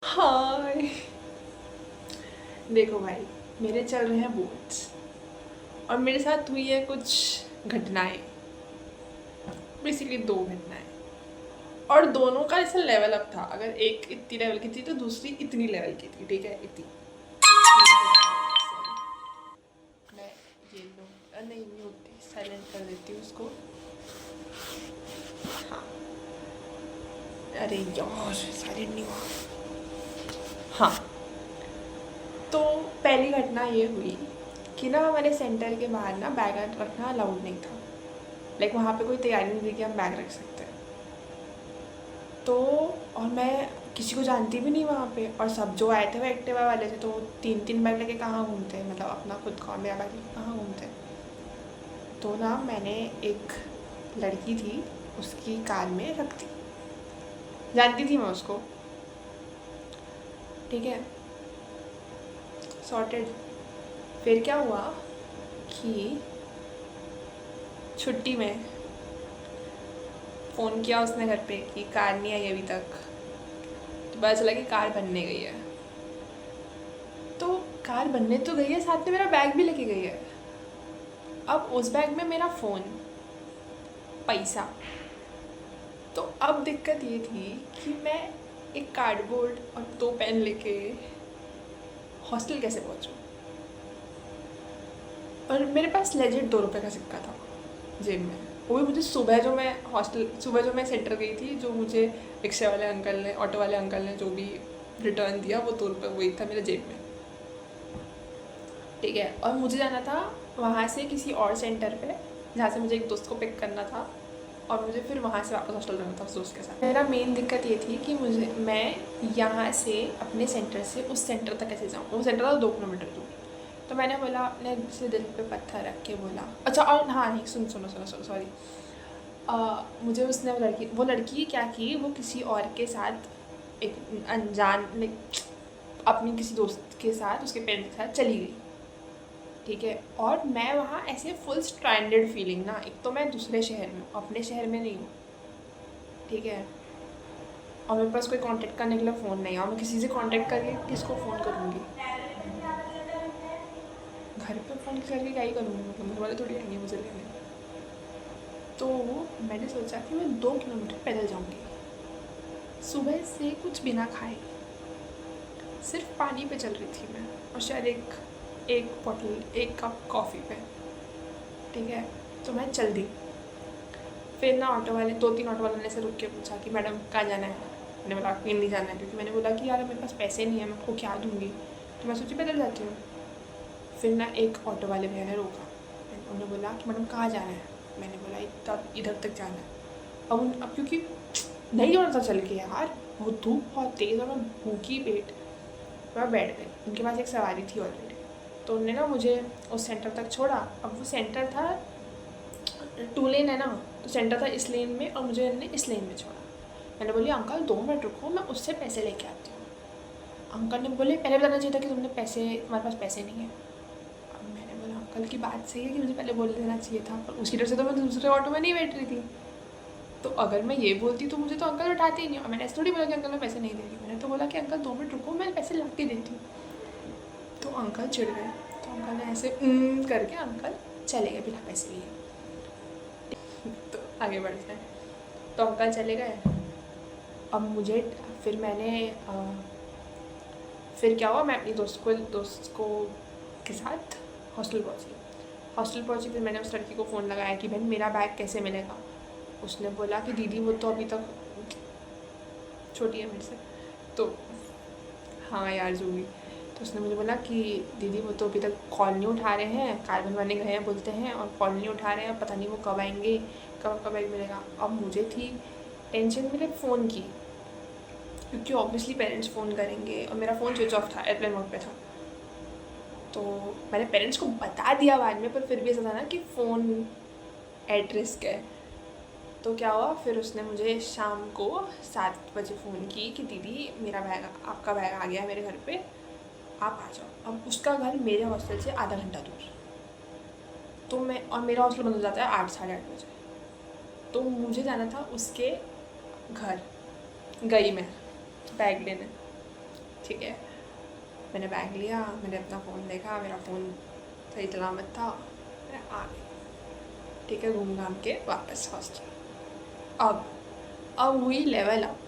हाय। देखो भाई, मेरे चल रहे हैं बोर्ड्स और मेरे साथ हुई है कुछ घटनाएं। बेसिकली दो घटनाएं और दोनों का ऐसा लेवल अप था। अगर एक इतनी लेवल की थी तो दूसरी इतनी लेवल की थी। ठीक है, इतनी मैं ये लो नहीं म्यूट साइलेंट कर देती हूँ उसको। हाँ, अरे यार साइलेंट नहीं हुआ। हाँ, तो पहली घटना ये हुई कि ना हमारे सेंटर के बाहर ना बैग रखना अलाउड नहीं था। लाइक वहाँ पे कोई तैयारी नहीं थी कि हम बैग रख सकते हैं। तो और मैं किसी को जानती भी नहीं वहाँ पे, और सब जो आए थे वो एक्टिवा वाले थे, तो तीन तीन बैग लेके कहाँ घूमते हैं, मतलब अपना खुद का मेरा बैग लेके कहाँ घूमते हैं। तो ना मैंने एक लड़की थी उसकी कार में रख दी, जानती थी मैं उसको। ठीक है, सॉर्टेड। फिर क्या हुआ कि छुट्टी में फ़ोन किया उसने घर पे कि कार नहीं आई अभी तक। तो पता चला कि कार बनने गई है। तो कार बनने तो गई है, साथ में मेरा बैग भी लेके गई है। अब उस बैग में मेरा फ़ोन, पैसा। तो अब दिक्कत ये थी कि मैं एक कार्डबोर्ड और दो पेन लेके हॉस्टल कैसे पहुंचूं। और मेरे पास लेजिट 2 रुपए का सिक्का था जेब में। वो भी मुझे सुबह जो मैं सेंटर गई थी, जो मुझे रिक्शे वाले अंकल ने, ऑटो वाले अंकल ने जो भी रिटर्न दिया, वो 2 रुपये वही था मेरे जेब में। ठीक है, और मुझे जाना था वहाँ से किसी और सेंटर पे, जहाँ से मुझे एक दोस्त को पिक करना था, और मुझे फिर वहाँ से वापस हॉस्टल जाना था उस दोस्त के साथ। मेरा मेन दिक्कत ये थी कि मैं यहाँ से अपने सेंटर से उस सेंटर तक कैसे जाऊँ। वो सेंटर था 2 किलोमीटर दूर। तो मैंने बोला, अपने से दिल पे पत्थर रख के बोला, अच्छा। और हाँ नहीं, सुनो सुनो सुनो सुनो, सॉरी। मुझे उसने वो लड़की क्या की, वो किसी और के साथ, एक अनजान, लाइक अपनी किसी दोस्त के साथ, उसके पेरेंट्स के साथ चली गई। ठीक है, और मैं वहाँ ऐसे फुल स्ट्रैंडेड फीलिंग ना, एक तो मैं दूसरे शहर में हूँ, अपने शहर में नहीं हूँ। ठीक है, और मेरे पास कोई कांटेक्ट करने के लिए फ़ोन नहीं है, और मैं किसी से कांटेक्ट करके किसको फ़ोन करूँगी। घर पे फ़ोन करके क्या ही करूँगी, मतलब घर वाले थोड़ी आएंगे मुझे लेने। तो मैंने सोचा कि मैं 2 किलोमीटर पैदल जाऊँगी, सुबह से कुछ बिना खाए, सिर्फ पानी पे चल रही थी मैं, और शायद एक कप कॉफ़ी पे। ठीक है, तो मैं चल दी। फिर ना ऑटो वाले, 2-3 ऑटो वालों ने से रुक के पूछा कि मैडम कहाँ जाना है। मैंने बोला कहीं नहीं जाना है, क्योंकि मैंने बोला कि यार मेरे पास पैसे नहीं है, मैं आपको क्या दूँगी। तो मैं सोची पैदल जाती हूँ। फिर ना एक ऑटो वाले भैया ने रोका, उन्होंने बोला कि मैडम कहाँ जाना है। मैंने बोला इधर तक जाना है। अब क्योंकि नहीं जोड़ा था चल के यार, वो धूप बहुत तेज़ और मैं भूखी पेट, मैं बैठ गई। उनके पास एक सवारी थी ऑलरेडी, तो उन्होंने ना मुझे उस सेंटर तक छोड़ा। अब वो सेंटर था 2 लेन है ना, तो सेंटर था इस लेन में, और मुझे उन्होंने इस लेन में छोड़ा। मैंने बोली अंकल 2 मिनट रुको, मैं उससे पैसे लेके आती हूँ। अंकल ने बोले पहले बताना चाहिए था कि तुम्हारे पास पैसे नहीं है। अब मैंने बोला अंकल की बात सही है कि मुझे पहले बोल देना चाहिए था, पर उसकी तरफ से तो मैं दूसरे ऑटो में नहीं बैठ रही थी। तो अगर मैं ये बोलती तो मुझे तो अंकल बैठाते ही नहीं। और मैंने ऐसे थोड़ी बोला कि अंकल मैं पैसे नहीं दे रही, मैंने तो बोला कि अंकल 2 मिनट रुको, मैं पैसे ला के देती हूँ। तो अंकल चिढ़ गए, तो अंकल ने ऐसे करके अंकल चले गए बिना पैसे लिए। तो आगे बढ़ते हैं। तो अंकल चले गए। अब मुझे फिर मैंने फिर क्या हुआ, मैं अपनी दोस्त को के साथ हॉस्टल पहुंची। फिर मैंने उस लड़की को फ़ोन लगाया कि बहन मेरा बैग कैसे मिलेगा। उसने बोला कि दीदी वो तो अभी तक छोटी है मेरे से, तो हाँ यार जो भी। तो उसने मुझे बोला कि दीदी वो तो अभी तक कॉल नहीं उठा रहे हैं, कार बनवाने गए हैं बोलते हैं, और कॉल नहीं उठा रहे हैं, पता नहीं वो कब आएंगे, कब बैग मिलेगा। अब मुझे थी टेंशन मेरे फ़ोन की, क्योंकि ऑब्वियसली पेरेंट्स फ़ोन करेंगे, और मेरा फ़ोन स्विच ऑफ था, एयरप्लेन मोड पे था। तो मैंने पेरेंट्स को बता दिया बाद में, पर फिर भी ऐसा था ना कि फ़ोन एट रिस्क है। तो क्या हुआ, फिर उसने मुझे शाम को 7 बजे फ़ोन की कि दीदी आपका बैग आ गया है मेरे घर पे, आप आ जाओ। अब उसका घर मेरे हॉस्टल से आधा घंटा दूर, तो और मेरा हॉस्टल बंद हो जाता है 8 साढ़े 8 बजे। तो मुझे जाना था उसके घर, गई मैं बैग लेने। ठीक है, मैंने बैग लिया, मैंने अपना फ़ोन देखा, मेरा फ़ोन सही सलामत था, मैं आ गई। ठीक है, घूम घाम के वापस हॉस्टल। अब हुई लेवल अप।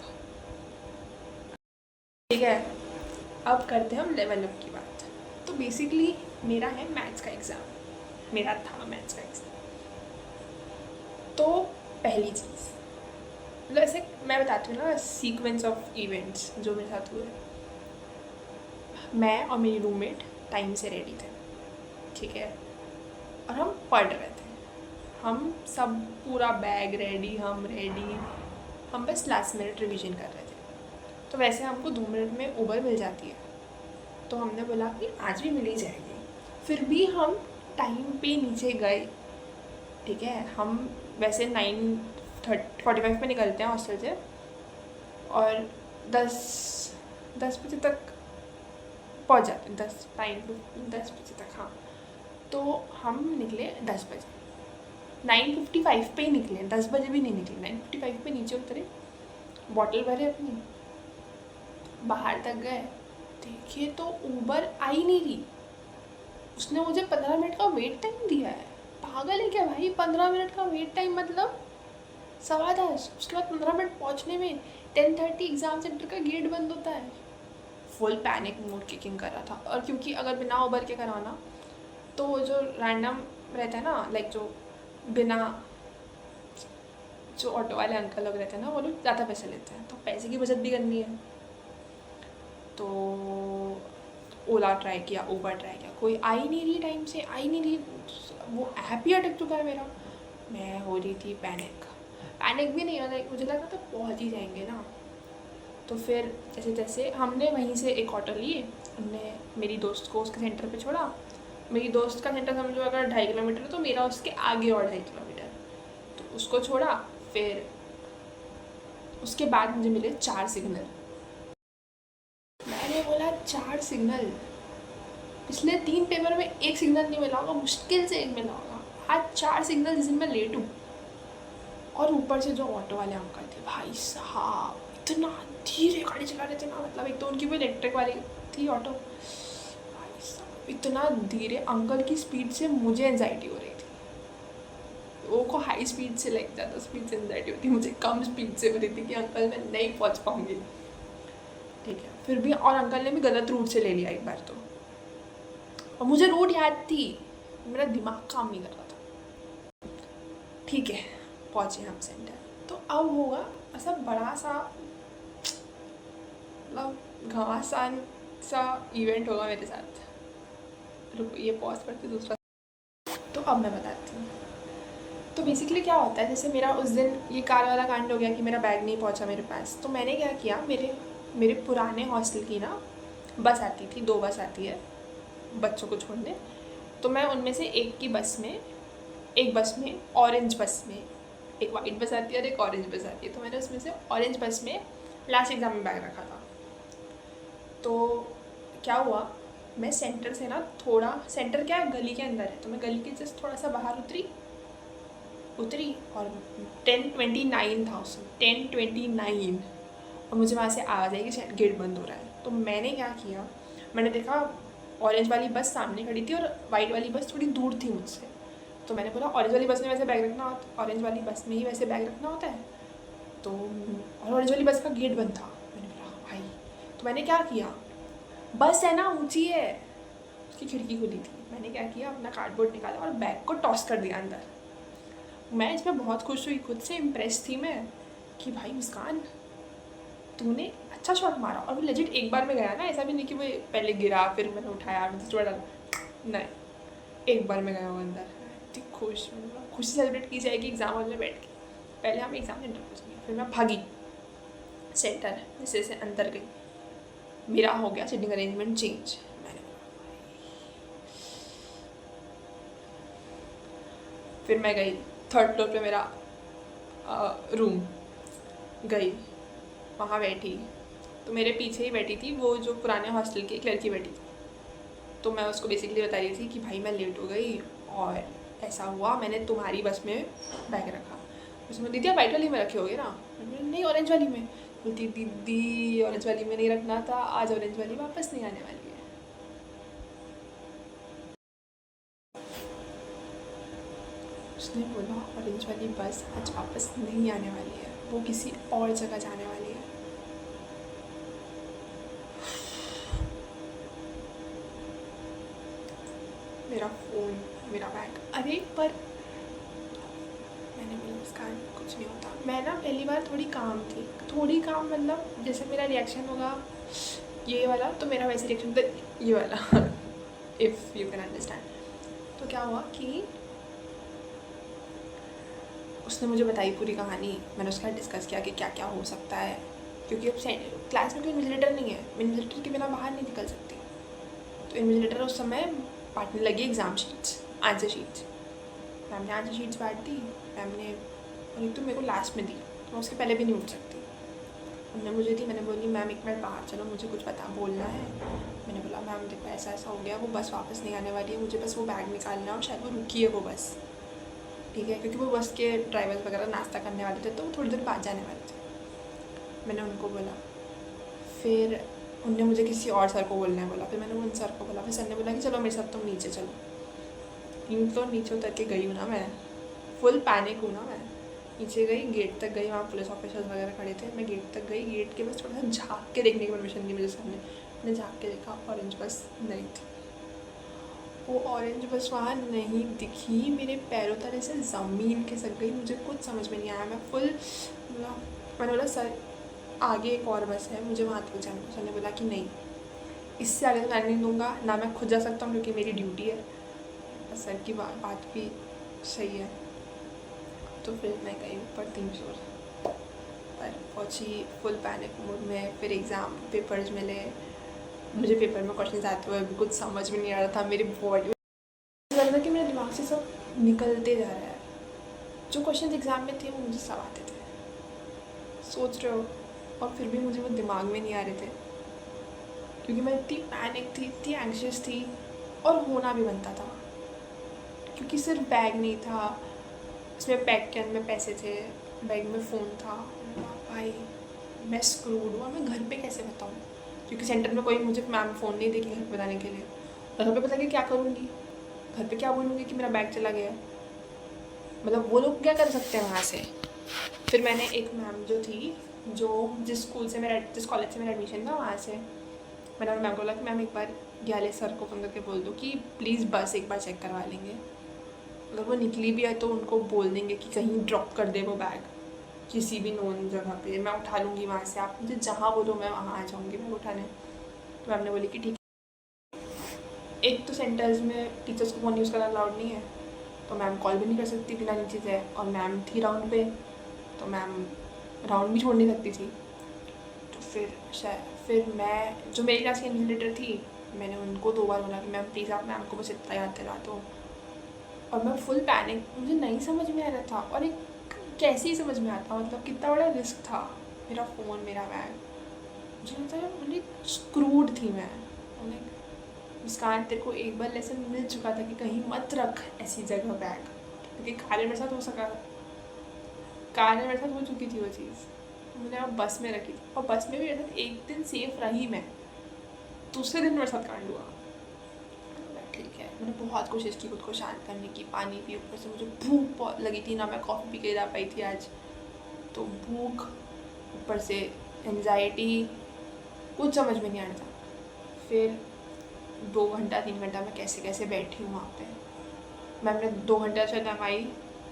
ठीक है, अब करते हैं हम लेवल अप की बात। तो बेसिकली मेरा है मैथ्स का एग्ज़ाम, मेरा था मैथ्स का एग्ज़ाम। तो पहली चीज़ मतलब ऐसे मैं बताती हूँ ना, सीक्वेंस ऑफ इवेंट्स जो मेरे साथ हुए। मैं और मेरी रूममेट टाइम से रेडी थे, ठीक है, और हम पढ़ रहे थे। हम सब पूरा बैग रेडी, हम बस लास्ट मिनट रिवीजन कर रहे थे। तो वैसे हमको 2 मिनट में उबर मिल जाती है, तो हमने बोला कि आज भी मिल ही जाएगी। फिर भी हम टाइम पे नीचे गए। ठीक है, हम वैसे 9:45 पे निकलते हैं हॉस्टल से, और 10 बजे तक पहुंच जाते हैं, 10 बजे तक। हाँ, तो हम निकले 10 बजे, 9:55 पे ही निकले, 10 बजे भी नहीं निकले, 9:55 पे नीचे उतरे, बॉटल भरे अपनी, बाहर तक गए, देखिए तो उबर आई नहीं रही। उसने मुझे 15 मिनट का वेट टाइम दिया है। पागल है क्या भाई, 15 मिनट का वेट टाइम मतलब 10:15। उसके बाद 15 मिनट पहुंचने में 10:30 एग्ज़ाम सेंटर का गेट बंद होता है। फुल पैनिक मोड किकिंग कर रहा था। और क्योंकि अगर बिना उबर के कराना तो जो रैंडम रहता है ना, लाइक जो ऑटो वाले अंकल लोग रहते हैं ना, वो लोग ज़्यादा पैसे लेते हैं, तो पैसे की बचत भी करनी है। तो ओला ट्राई किया, उबर ट्राई किया, कोई आई नहीं रही, टाइम से आई नहीं रही। वो ऐप ही अटक चुका है मेरा। मैं हो रही थी पैनिक भी नहीं हो रहा, मुझे लगा तो पहुँच ही जाएंगे ना। तो फिर जैसे तैसे हमने वहीं से एक ऑटो ली, हमने मेरी दोस्त को उसके सेंटर पे छोड़ा। मेरी दोस्त का सेंटर समझो अगर 2.5 किलोमीटर है, तो मेरा उसके आगे और 2.5 किलोमीटर, तो उसको छोड़ा। फिर उसके बाद मुझे मिले 4 सिग्नल। मैंने बोला 4 सिग्नल, पिछले 3 पेपर में 1 सिग्नल नहीं मिला होगा, मुश्किल से 1 मिला होगा, आज 4 सिग्नल जिसमें मैं लेट हूँ। और ऊपर से जो ऑटो वाले अंकल थे, भाई साहब इतना धीरे गाड़ी चला रहे थे ना, मतलब एक तो उनकी वो इलेक्ट्रिक वाली थी ऑटो, भाई साहब इतना धीरे। अंकल की स्पीड से मुझे एंजाइटी हो रही थी। वो को हाई स्पीड से लाइक ज़्यादा स्पीड से एंजाइटी होती, मुझे कम स्पीड से हो रही थी कि अंकल मैं नहीं पहुँच पाऊँगी। ठीक है, फिर भी, और अंकल ने भी गलत रूट से ले लिया एक बार तो, और मुझे रूट याद थी, मेरा दिमाग काम नहीं कर रहा था। ठीक है, पहुँचे हम सेंटर। तो अब होगा ऐसा बड़ा सा मतलब घमासान सा इवेंट होगा मेरे साथ। रुको, ये पॉज करके दूसरा। तो अब मैं बताती हूँ। तो बेसिकली क्या होता है, जैसे मेरा उस दिन ये कार वाला कांड हो गया कि मेरा बैग नहीं पहुँचा मेरे पास। तो मैंने क्या किया, मेरे पुराने हॉस्टल की ना बस आती थी, 2 बस आती है बच्चों को छोड़ने। तो मैं उनमें से एक बस में ऑरेंज बस में, एक वाइट बस आती है और एक ऑरेंज बस आती है, तो मैंने उसमें से ऑरेंज बस में लास्ट एग्ज़ाम में बैग रखा था। तो क्या हुआ, मैं सेंटर से ना थोड़ा, सेंटर क्या है गली के अंदर है, तो मैं गली के जस्ट थोड़ा सा बाहर उतरी और 10:29 था उसमें, 10:29, और मुझे वहाँ से आवाज़ आई कि गेट बंद हो रहा है। तो मैंने क्या किया, मैंने देखा ऑरेंज वाली बस सामने खड़ी थी और वाइट वाली बस थोड़ी दूर थी मुझसे। तो मैंने बोला ऑरेंज वाली बस में वैसे बैग रखना होता, ऑरेंज वाली बस में ही वैसे बैग रखना होता है। तो और ऑरेंज वाली बस का गेट बंद था। मैंने बोला भाई, तो मैंने क्या किया, बस है ना ऊंची है, उसकी खिड़की खुली थी, मैंने क्या किया, अपना कार्डबोर्ड निकाला और बैग को टॉस कर दिया अंदर। मैं इसमें बहुत खुश हुई, खुद से इम्प्रेस थी मैं कि भाई मुस्कान तूने अच्छा शॉट मारा। और वो लेजिट एक बार में गया ना, ऐसा भी नहीं कि वो पहले गिरा फिर मैंने उठाया मुझे थोड़ा डाला, नहीं, एक बार में गया वो अंदर। इतनी खुशी सेलिब्रेट की जाएगी एग्ज़ाम हॉल में बैठ के। पहले हम एग्ज़ाम सेंटर पहुँच, फिर मैं भागी सेंटर, जैसे से अंदर गई, मेरा हो गया सीटिंग अरेंजमेंट चेंज। मैंने फिर मैं गई 3rd फ्लोर पे मेरा रूम, गई वहाँ बैठी। तो मेरे पीछे ही बैठी थी वो जो पुराने हॉस्टल की एक लड़की बैठी थी। तो मैं उसको बेसिकली बता रही थी कि भाई मैं लेट हो गई और ऐसा हुआ, मैंने तुम्हारी बस में बैग रखा। उसमें दीदी आप वाइट वाली में रखे होगे ना, नहीं ऑरेंज वाली में। बोलती दीदी ऑरेंज वाली में नहीं रखना था, आज ऑरेंज वाली वापस नहीं आने वाली है। उसने बोला ऑरेंज वाली बस आज वापस नहीं आने वाली है, वो किसी और जगह जाने वाली है। मेरा फ़ोन, मेरा बैग, अरे पर मैंने बोला उसका कुछ नहीं होता। मैं ना पहली बार थोड़ी काम थी, थोड़ी काम मतलब जैसे मेरा रिएक्शन होगा ये वाला, तो मेरा वैसे रिएक्शन था ये वाला इफ़ यू कैन अंडरस्टैंड। तो क्या हुआ कि उसने मुझे बताई पूरी कहानी, मैंने उसके साथ डिस्कस किया कि क्या क्या हो सकता है, क्योंकि अब क्लास में कोई इन्विजिलेटर नहीं है, मैं इन्विजिलेटर के बिना बाहर नहीं निकल सकती। तो इन्विजिलेटर उस समय बांटने लगी exam sheets, answer sheets. Ma'am ने आंसर शीट्स बांट दी, मैम ने, और एक तो मेरे को लास्ट में दी, तो मैं उसके पहले भी नहीं उठ सकती। उन्होंने मुझे दी, मैंने बोली मैम एक मिनट बाहर चलो, मुझे कुछ बोलना है। मैंने बोला मैम देखो ऐसा ऐसा हो गया, वो बस वापस नहीं आने वाली है, मुझे बस वो बैग निकालना है और शायद वो रुकी है वो बस, ठीक है, क्योंकि वो बस के ड्राइवर्स वगैरह नाश्ता करने वाले थे, तो वो थोड़ी देर बाद जाने वाले थे। मैंने उनको बोला, फिर उनने मुझे किसी और सर को बोलने बोला, फिर मैंने उन सर को बोला, फिर सर ने बोला कि चलो मेरे साथ तुम नीचे चलो। तो नीचे उतर के गई हूँ ना मैं, फुल पैनिक हूँ ना मैं, नीचे गई, गेट तक गई, वहाँ पुलिस ऑफिसर्स वगैरह खड़े थे, मैं गेट तक गई, गेट के बस थोड़ा सा झाँक के देखने की परमिशन दी मुझे सामने। मैंने झाँक के देखा, ऑरेंज बस नहीं थी, वो ऑरेंज बस वहाँ नहीं दिखी, मेरे पैरों तले से ज़मीन खिसक गई, मुझे कुछ समझ में नहीं आया। मैं फुल मैंने बोला सर आगे एक और बस है, मुझे वहाँ तक जाना। सर ने बोला कि नहीं, इससे आगे तो जाने नहीं दूँगा ना, मैं खुद जा सकता हूँ क्योंकि मेरी ड्यूटी है। सर की बात भी सही है। तो फिर मैं गई ऊपर 3 फ्लोर पर पहुँची फुल पैनिक मूड में। फिर एग्ज़ाम पेपर्स मिले, मुझे पेपर में क्वेश्चन आते हुए भी कुछ समझ में नहीं आ रहा था, मेरी बॉडी लग रहा था कि मेरे दिमाग से सब निकलते जा रहा है। जो क्वेश्चन एग्ज़ाम में थे वो मुझे सब आते थे, सोच रहे हो, और फिर भी मुझे वो दिमाग में नहीं आ रहे थे क्योंकि मैं इतनी पैनिक थी, इतनी एंग्शियस थी, और होना भी बनता था क्योंकि सिर्फ बैग नहीं था, उसमें बैग के अंदर पैसे थे, बैग में फ़ोन था। भाई मैं स्क्रूड हूँ, मैं घर पे कैसे बताऊँ, क्योंकि सेंटर में कोई मुझे मैम फ़ोन नहीं देगी घर पे बताने के लिए, और घर पे बता के क्या करूँगी, घर पे क्या बोलूँगी कि मेरा बैग चला गया है, मतलब वो लोग क्या कर सकते हैं वहाँ से। फिर मैंने एक मैम जो थी, जो जिस कॉलेज से मेरा एडमिशन था वहाँ से, मैंने मैम को बोला कि मैम एक बार ग्याले सर को फ़ोन करके बोल दो कि प्लीज़ बस एक बार चेक करवा लेंगे, अगर वो निकली भी है तो उनको बोल देंगे कि कहीं ड्रॉप कर दे वो बैग किसी भी नोन जगह पे, मैं उठा लूँगी वहाँ से, आप मुझे जहाँ बोलो मैं वहाँ आ जाऊँगी मैं उठाने। तो मैम ने बोली कि ठीक है। एक तो सेंटर्स में टीचर्स को फ़ोन यूज़ करना अलाउड नहीं है, तो मैम कॉल भी नहीं कर सकती बिना नीचे से, और मैम थी राउंड पे, तो मैम राउंड भी छोड़ नहीं सकती थी। तो फिर मैं, जो मेरी क्लास की इन्विजिलेटर थी, मैंने उनको 2 बार बोला कि मैम प्लीज़ आप मैम को बस इतना याद दिला दो, और मैं फुल पैनिक, मुझे नहीं समझ में आ रहा था, और एक कैसे ही समझ में आता, मतलब कितना बड़ा रिस्क था, मेरा फ़ोन, मेरा बैग, मुझे लगता है मुझे स्क्रूड थी मैं। मुस्कान तेरे को एक बार लेसन मिल चुका था कि कहीं मत रख ऐसी जगह बैग, क्योंकि काले मेरे साथ हो सका, काले मेरे साथ हो चुकी थी वो चीज़, मैंने अब बस में रखी थी, और बस में भी मेरे साथ एक दिन सेफ रही मैं, दूसरे दिन मेरे साथ कांड हुआ। ठीक है, मैंने बहुत कोशिश की खुद को शांत करने की, पानी पी, ऊपर से मुझे भूख बहुत लगी थी ना, मैं कॉफ़ी पी के जा पाई थी आज, तो भूख, ऊपर से एंजाइटी, कुछ समझ में नहीं आ रहा था। फिर 2 घंटा 3 घंटा मैं कैसे कैसे बैठी हूँ वहाँ पे, मैम ने 2 घंटा शायद मैम आई,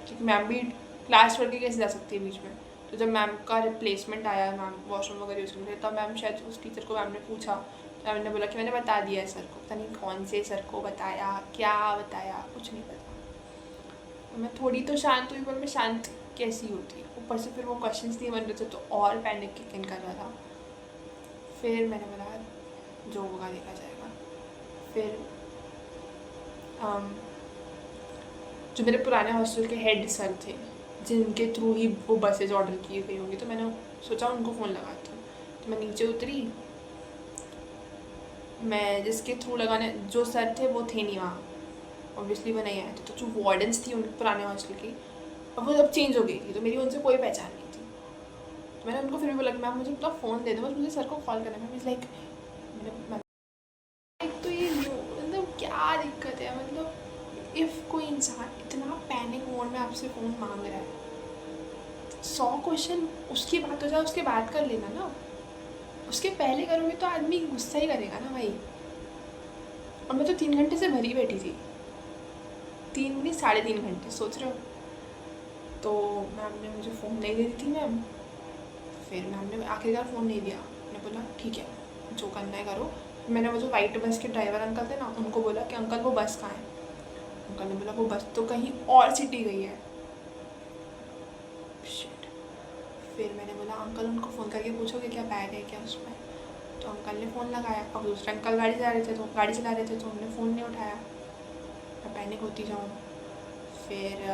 क्योंकि मैम भी क्लास छोड़ के कैसे जा सकती है बीच में, तो जब मैम का रिप्लेसमेंट आया, मैम वॉशरूम वगैरह यूज़ करने, तब मैम शायद उस टीचर को मैम ने पूछा, तो मैम ने बोला कि मैंने बता दिया है सर को, पता नहीं कौन से सर को बताया, क्या बताया, कुछ नहीं पता। मैं थोड़ी तो शांत हुई, पर मैं शांत कैसी होती, ऊपर से फिर वो क्वेश्चंस नहीं बन रहे थे, तो और पैनिक किक इन कर रहा था। फिर मैंने बोला जो होगा देखा जाएगा। फिर जो मेरे पुराने हॉस्टल के हेड सर थे, जिनके थ्रू ही वो बसेज ऑर्डर की गई होंगी, तो मैंने सोचा उनको फ़ोन लगाती हूँ। तो मैं नीचे उतरी, मैं जिसके थ्रू लगाने, जो सर थे वो थे नहीं वहाँ, ऑब्वियसली वो नहीं आए थे, तो जो वार्डन्स थी उनके पुराने हॉस्टल की, अब वो जब चेंज हो गई थी, तो मेरी उनसे कोई पहचान नहीं थी। तो मैंने उनको फिर भी बोला कि मैम मुझे अपना फ़ोन दे दो, बस मुझे सर को कॉल करना है। मैम इज़ लाइक, एक तो ये मतलब क्या दिक्कत है, मतलब इफ़ कोई इंसान इतना पैनिक मोड में आपसे फ़ोन मांग रहा है, 100 क्वेश्चन उसकी बात हो जाए उसके बाद कर लेना ना, उसके पहले करोगे तो आदमी गुस्सा ही करेगा ना भाई। और मैं तो 3 घंटे से भरी बैठी थी, 3 नहीं 3.5 घंटे, सोच रहे हो। तो मैम ने मुझे फ़ोन नहीं दे दी थी मैम। फिर मैम ने आखिरकार फ़ोन नहीं दिया। मैंने बोला ठीक है जो करना है करो। मैंने वो जो वाइट बस के ड्राइवर अंकल थे ना, उनको बोला कि अंकल वो बस कहाँ है। अंकल ने बोला वो बस तो कहीं और सिटी गई है। शिट। फिर मैंने बोला अंकल उनको फ़ोन करके पूछोगे क्या बैग है क्या उसमें। तो अंकल ने फ़ोन लगाया। अब दूसरे अंकल गाड़ी चला रहे थे तो उन्होंने फ़ोन नहीं उठाया। मैं पैनिक होती जाऊँ। फिर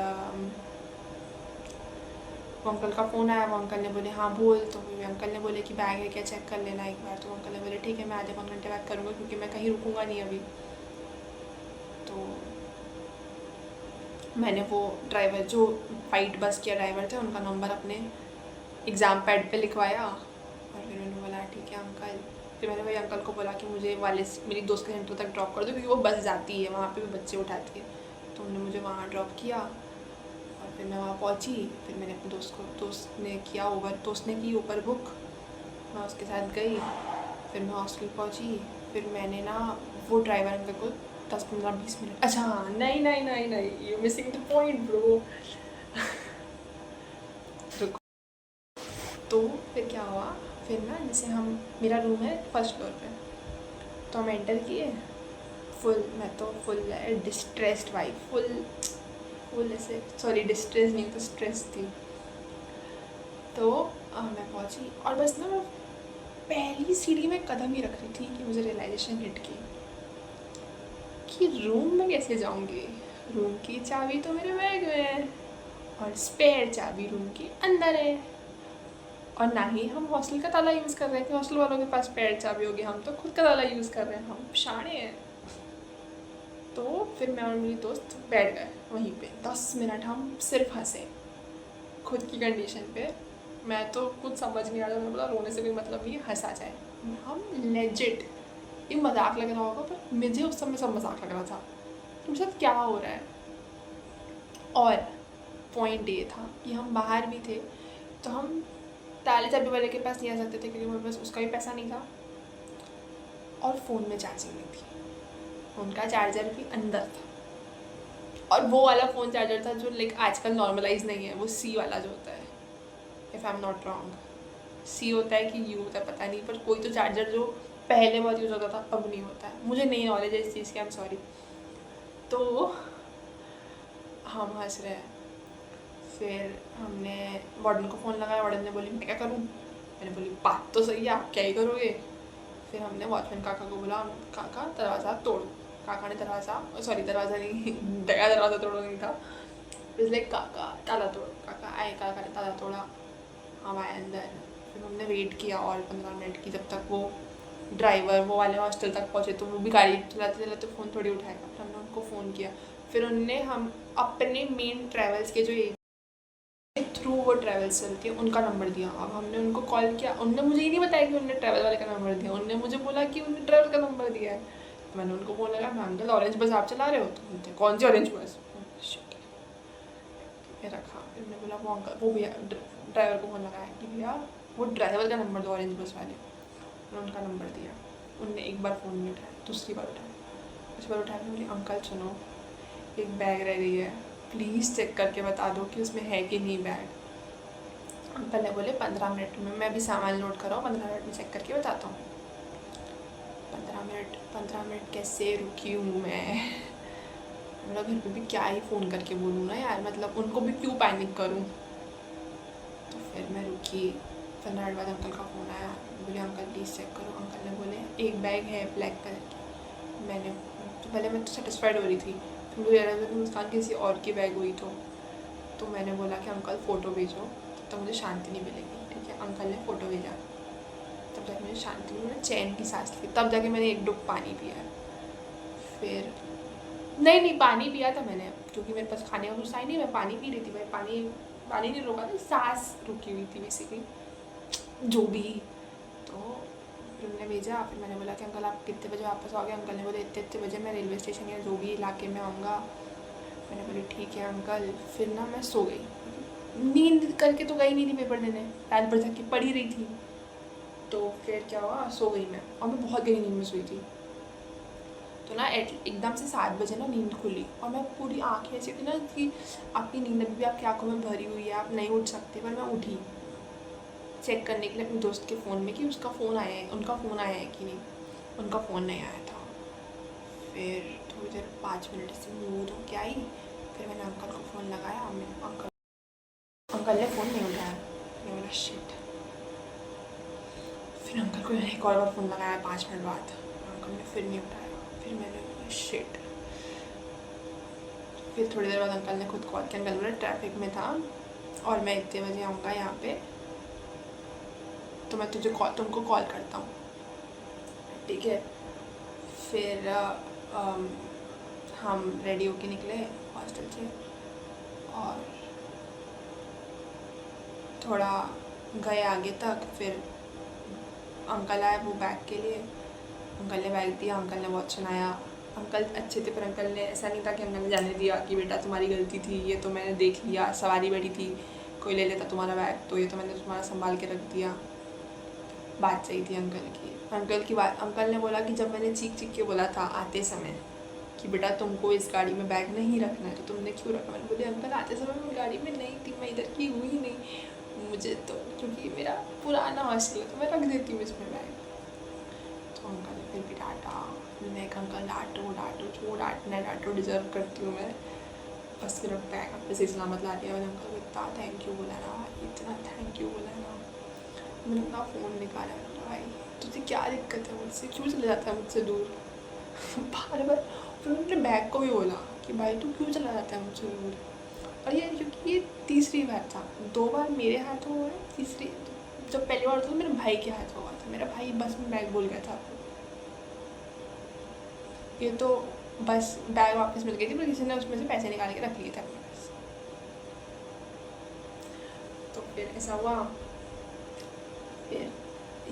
वो अंकल का फ़ोन आया। वो अंकल ने बोले हाँ बोल। तो फिर अंकल ने बोले कि बैग है क्या चेक कर लेना एक बार। तो अंकल ने बोले ठीक है मैं आधे पौन घंटे बाद करूँगा क्योंकि मैं कहीं रुकूँगा नहीं अभी। तो मैंने वो ड्राइवर जो वाइट बस के ड्राइवर थे उनका नंबर अपने एग्ज़ाम पैड पे लिखवाया। और फिर मैंने बोला ठीक है अंकल। फिर मैंने वही अंकल को बोला कि मुझे वाले मेरी दोस्त के सेंटर तक ड्रॉप कर दो क्योंकि वो बस जाती है वहाँ पे भी बच्चे उठाती है। तो उन्होंने मुझे वहाँ ड्रॉप किया और फिर मैं वहाँ पहुँची। फिर मैंने अपने दोस्त ने की ऊबर बुक। मैं उसके साथ गई। फिर मैं हॉस्टल पहुँची। फिर मैंने ना वो ड्राइवर अंकल को 10-15-20 मिनट, अच्छा नहीं you missing the point bro. तो फिर क्या हुआ, फिर ना जैसे मेरा रूम है फर्स्ट फ्लोर पे। तो हम एंटर किए। मैं तो फुल डिस्ट्रेस्ड वाइफ, फुल ऐसे, सॉरी डिस्ट्रेस नहीं तो स्ट्रेस थी। तो मैं पहुंची और बस ना मैं पहली सीढ़ी में कदम ही रख रही थी कि मुझे रियलाइजेशन हिट की कि रूम में कैसे जाऊंगी। रूम की चाबी तो मेरे बैग में है और स्पेयर चाबी रूम के अंदर है। और ना ही हम हॉस्टल का ताला यूज़ कर रहे थे, हॉस्टल वालों के पास स्पेयर चाबी होगी, हम तो खुद का ताला यूज़ कर रहे हैं, हम शाणे हैं। तो फिर मैं और मेरी दोस्त बैठ गए वहीं पे। 10 मिनट हम सिर्फ हंसे खुद की कंडीशन पे। मैं तो कुछ समझ नहीं आ रहा, मैंने बोला रोने से कोई मतलब नहीं, हंसा जाए। हम लेजिट, ये मजाक लग रहा होगा पर मुझे उस समय सब मजाक लग रहा था कि मेरे साथ क्या हो रहा है। और पॉइंट ये था कि हम बाहर भी थे तो हम ताले चाबी वाले के पास नहीं आ सकते थे क्योंकि मेरे पास उसका भी पैसा नहीं था और फ़ोन में चार्जिंग नहीं थी। उनका चार्जर भी अंदर था और वो वाला फ़ोन चार्जर था जो लाइक आजकल नॉर्मलाइज नहीं है, वो सी वाला जो होता है, if I am not wrong. सी होता है कि यू होता है पता नहीं, पर कोई तो चार्जर जो पहले बहुत यूज़ होता था अब नहीं होता है। मुझे नहीं नॉलेज है इस चीज़ की, आई एम सॉरी। तो हम हंस रहे हैं। फिर हमने वार्डन को फ़ोन लगाया। वार्डन ने बोली मैं क्या करूँ। मैंने बोली बात तो सही है, आप क्या ही करोगे। फिर हमने वॉचमैन काका को बोला काका दरवाज़ा तोड़। काका ने दरवाज़ा नहीं दया दरवाज़ा तोड़ा नहीं था, इसलिए काका ताला तोड़। काका आए, काका ने ताला तोड़ा, हम आए अंदर। फिर हमने वेट किया और 15 मिनट की, जब तक वो ड्राइवर वो वाले हॉस्टल तक पहुँचे। तो वो भी गाड़ी चलाते चलाते फ़ोन थोड़ी उठाएगा। फिर हमने उनको फ़ोन किया। फिर उनने हम अपने मेन ट्रैवल्स के जो थ्रू वो ट्रैवल्स चलती है उनका नंबर दिया। अब हमने उनको कॉल किया, उनने मुझे ही नहीं बताया कि उनने ट्रैवल वाले का नंबर दिया। उनने मुझे बोला कि उन्होंने ट्रैवल का नंबर दिया है। तो मैंने उनको फ़ोन लगा, मैम अंकल ऑरेंज बस आप चला रहे हो। तो बोलते कौन सी ऑरेंज बस। फिर रखा। फिर मैंने बोला वो भैया ड्राइवर को फ़ोन लगाया कि भैया वो ड्राइवर का नंबर दो ऑरेंज बस वाले। मैंने उनका नंबर दिया। उनने एक बार फ़ोन नहीं उठाया, दूसरी बार उठाया बोली अंकल सुनो, एक बैग रह गई है, प्लीज़ चेक करके बता दो कि उसमें है कि नहीं बैग। अंकल ने बोले 15 मिनट में, मैं अभी सामान लोड कर रहा हूँ, 15 मिनट में चेक करके बताता हूँ। 15 मिनट कैसे रुकी हूँ मैं। मेरा घर पे भी क्या ही फ़ोन करके बोलूँ ना यार, मतलब उनको भी क्यों पैनिक करूँ। तो फिर मैं रुकी। 15 मिनट बाद अंकल का फ़ोन आया। बोले अंकल प्लीज़ चेक करो। अंकल ने बोले एक बैग है ब्लैक कलर की। मैंने तो पहले मैं तो सेटिस्फाइड हो रही थी, फिर मुझे लगा कि मुस्कान किसी और की बैग हुई। तो मैंने बोला कि अंकल फ़ोटो भेजो तो मुझे शांति नहीं मिलेगी। ठीक है, अंकल ने फ़ोटो भेजा। तब जाके मुझे शांति मिली, मैंने चैन की सांस ली। तब जाके मैंने एक डुब पानी पिया। फिर नहीं पानी पिया था मैंने, क्योंकि मेरे पास खाने का कुछ था ही नहीं। मैं पानी पी रही थी भाई, पानी नहीं रोका था, सांस रुकी हुई थी बेसिकली। जो भी। तो फिर उन्होंने भेजा। फिर मैंने बोला कि अंकल आप कितने बजे वापस आओगे? अंकल ने बोला इतने इतने बजे मैं रेलवे स्टेशन या जो भी इलाके में आऊँगा। मैंने बोली ठीक है अंकल। फिर ना मैं सो गई, नींद करके तो गई नहीं थी पेपर देने, रात भर जाके पढ़ी रही थी। तो फिर क्या हुआ, सो गई मैं, और मैं बहुत गहरी नींद में सोई थी। तो ना एकदम से 7 बजे ना नींद खुली, और मैं पूरी आँखें ऐसी थी ना कि आपकी नींद अभी भी आपकी आँखों में भरी हुई है, आप नहीं उठ सकते। पर मैं उठी चेक करने के लिए अपने दोस्त के फ़ोन में कि उसका फ़ोन आया है, उनका फ़ोन आया है कि नहीं। उनका फ़ोन नहीं आया था। फिर थोड़ी देर 5 मिनट से मुँह धो के आई। फिर मैंने अंकल को फ़ोन लगाया, अंकल ने फ़ोन नहीं उठाया। मैंने बोला शिट। फिर अंकल को मैंने एक और बार फ़ोन लगाया 5 मिनट बाद, अंकल ने फिर नहीं उठाया। फिर मैंने बोला शिट। फिर थोड़ी देर बाद अंकल ने खुद कॉल किया। अंकल बोला ट्रैफिक में था और मैं इतने बजे आऊँगा यहाँ पे, तो मैं तुमको कॉल करता हूँ, ठीक है। फिर हम रेडी होके निकले हॉस्टल से, और थोड़ा गए आगे तक। फिर अंकल आए वो बैग के लिए। अंकल ने बैग दिया, अंकल ने बहुत सुनाया। अंकल अच्छे थे, पर अंकल ने ऐसा नहीं था कि अंकल ने जाने दिया कि बेटा तुम्हारी गलती थी, ये तो मैंने देख लिया, सवारी बैठी थी, कोई ले लेता तुम्हारा बैग, तो ये तो मैंने तुम्हारा संभाल के रख दिया। बात सही थी अंकल की बात। अंकल ने बोला कि जब मैंने चीख के बोला था आते समय कि बेटा तुमको इस गाड़ी में बैग नहीं रखना है, तो तुमने क्यों रखा? मैंने बोले अंकल आते समय मैं गाड़ी में नहीं थी, मैं इधर की हुई नहीं, मुझे तो क्योंकि मेरा पुराना हॉस्टल है तो मैं रख देती हूँ इसमें बैग। तो अंकल ने फिर भी डांटा। मैं अंकल डांटो जो डांटो डिजर्व करती हूँ मैं, बस फिर बैग अपने से सलामत ला दिया। मैंने अंकल को इतना थैंक यू बोला ना, इतना थैंक यू बोला ना। मैंने अपना फ़ोन निकाला, भाई तुझे क्या दिक्कत है मुझसे, क्यों चला जाता है मुझसे दूर बार बार। फिर मैंने बैग को भी बोला कि भाई तू क्यों चला जाता है मुझसे दूर। और ये क्योंकि ये तीसरी बार था, 2 बार मेरे हाथ हुआ है, तीसरी जब पहली बार था तो मेरे भाई के हाथ हुआ था। मेरा भाई बस में बैग भूल गया था। ये तो बस बैग वापस मिल गई थी, पर किसी ने उसमें से पैसे निकाल के रख लिए थे अपने पास। तो फिर ऐसा हुआ। फिर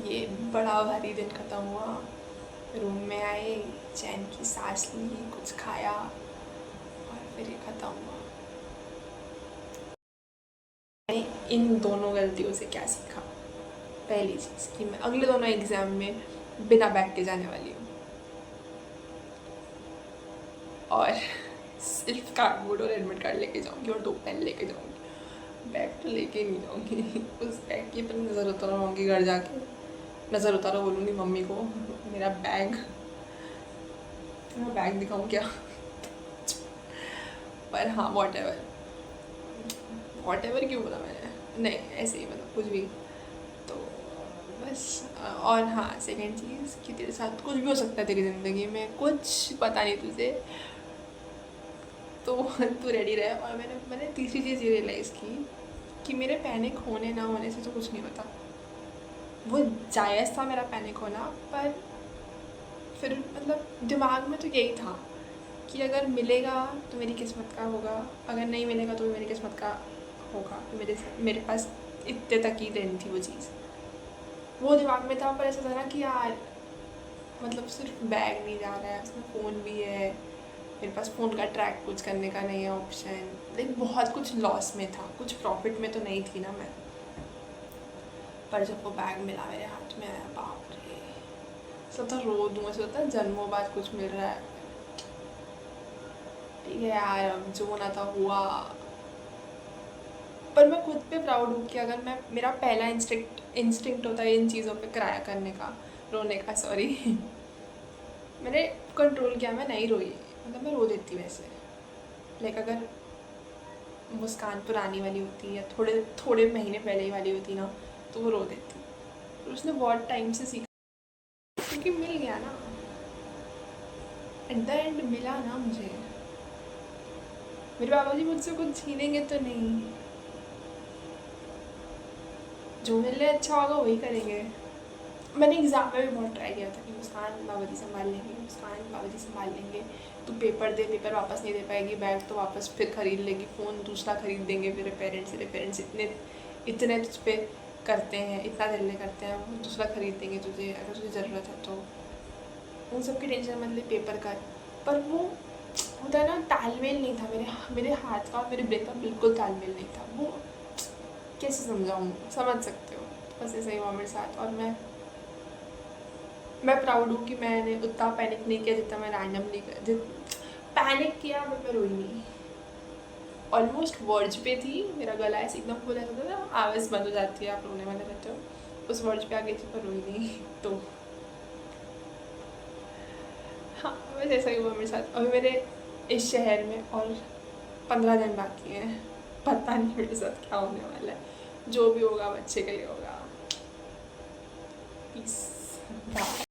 ये बड़ा भारी दिन ख़त्म हुआ। रूम में आए, चैन की सांस ली, कुछ खाया, और फिर ये ख़त्म हुआ। मैंने इन दोनों गलतियों से क्या सीखा? पहली चीज़ कि मैं अगले दोनों एग्ज़ाम में बिना बैग के जाने वाली हूँ, और सिर्फ कार्डबोर्ड और एडमिट कार्ड लेके जाऊँगी और 2 पेन लेके जाऊँगी। बैग तो लेके नहीं जाऊँगी उस बैग की पर नज़र उतारूँगी घर जाके। नज़र उतारो बोलूँगी मम्मी को मेरा बैग दिखाऊँ क्या? पर हाँ वॉट एवर क्यों बोला मैंने, नहीं ऐसे ही मतलब कुछ भी। तो बस और हाँ सेकेंड चीज़ कि तेरे साथ कुछ भी हो सकता है तेरी ज़िंदगी में, कुछ पता नहीं तुझे, तो तू रेडी रहे। और मैंने तीसरी चीज़ ये रियलाइज़ की कि मेरे पैनिक होने ना होने से तो कुछ नहीं होता। वो जायज़ था मेरा पैनिक होना, पर फिर मतलब दिमाग में तो यही था कि अगर मिलेगा तो मेरी किस्मत का होगा, अगर नहीं मिलेगा तो भी मेरी किस्मत का होगा। मेरे पास इतने तक ही रहनी थी वो चीज़, वो दिमाग में था। पर ऐसा था ना कि यार मतलब सिर्फ बैग नहीं जा रहा है, उसमें फ़ोन भी है, मेरे पास फ़ोन का ट्रैक कुछ करने का नहीं है ऑप्शन, लाइक बहुत कुछ लॉस में था, कुछ प्रॉफिट में तो नहीं थी ना मैं। पर जब वो बैग मिला मेरे हाथ में, बाप रे, सोचा रो दूँ, ऐसा होता है जन्मों बाद कुछ मिल रहा है। ठीक है यार, अब जो होना था हुआ। पर मैं खुद पे प्राउड हूँ कि अगर मैं, मेरा पहला इंस्टिंक्ट होता है इन चीज़ों पे क्राया करने का, रोने का, सॉरी मैंने कंट्रोल किया, मैं नहीं रोई, मतलब मैं रो देती वैसे। लाइक अगर मुस्कान पुरानी वाली होती या थोड़े थोड़े महीने पहले ही वाली होती ना, तो वो रो देती। और उसने बहुत टाइम से सीखा, क्योंकि मिल गया ना, एट द एंड मिला ना मुझे। मेरे बाबा जी मुझसे कुछ छीनेंगे तो नहीं, जो मिल रहा है अच्छा होगा वही करेंगे। मैंने एग्ज़ाम में भी बहुत ट्राई किया था कि मुस्कान बाबा जी संभाल लेंगे, मुस्कान बाबा जी संभाल लेंगे, तू पेपर दे, पेपर वापस नहीं दे पाएगी, बैग तो वापस फिर ख़रीद लेगी, फ़ोन दूसरा ख़रीद देंगे, फिर पेरेंट्स इतने तुझ पे करते हैं, इतना दिल में करते हैं, वो दूसरा खरीद देंगे तुझे अगर तुझे ज़रूरत है तो। उन सब की टेंशन मत ले, पेपर का। पर वो होता है ना, तालमेल नहीं था मेरे हाथ का और मेरे ब्रेन का बिल्कुल तालमेल नहीं था। वो कैसे समझाऊँ, समझ सकते हो। बस ऐसा ही हुआ मेरे साथ। और मैं प्राउड हूँ कि मैंने उतना पैनिक नहीं किया जितना मैं रैंडमली पैनिक किया, बट मैं रोई नहीं। ऑलमोस्ट वर्ज पे थी, मेरा गला ऐसे एकदम खुला रहता था, आवाज़ बंद हो जाती है, आप रोने वाले रहते हो, उस वर्ज पे आ गई थी, पर रोई नहीं। तो हाँ, बस ऐसा ही हुआ मेरे साथ। अभी मेरे इस शहर में और 15 दिन बाकी हैं। पता नहीं मेरे साथ क्या होने वाला है। जो भी होगा वो अच्छे के लिए होगा। पीस।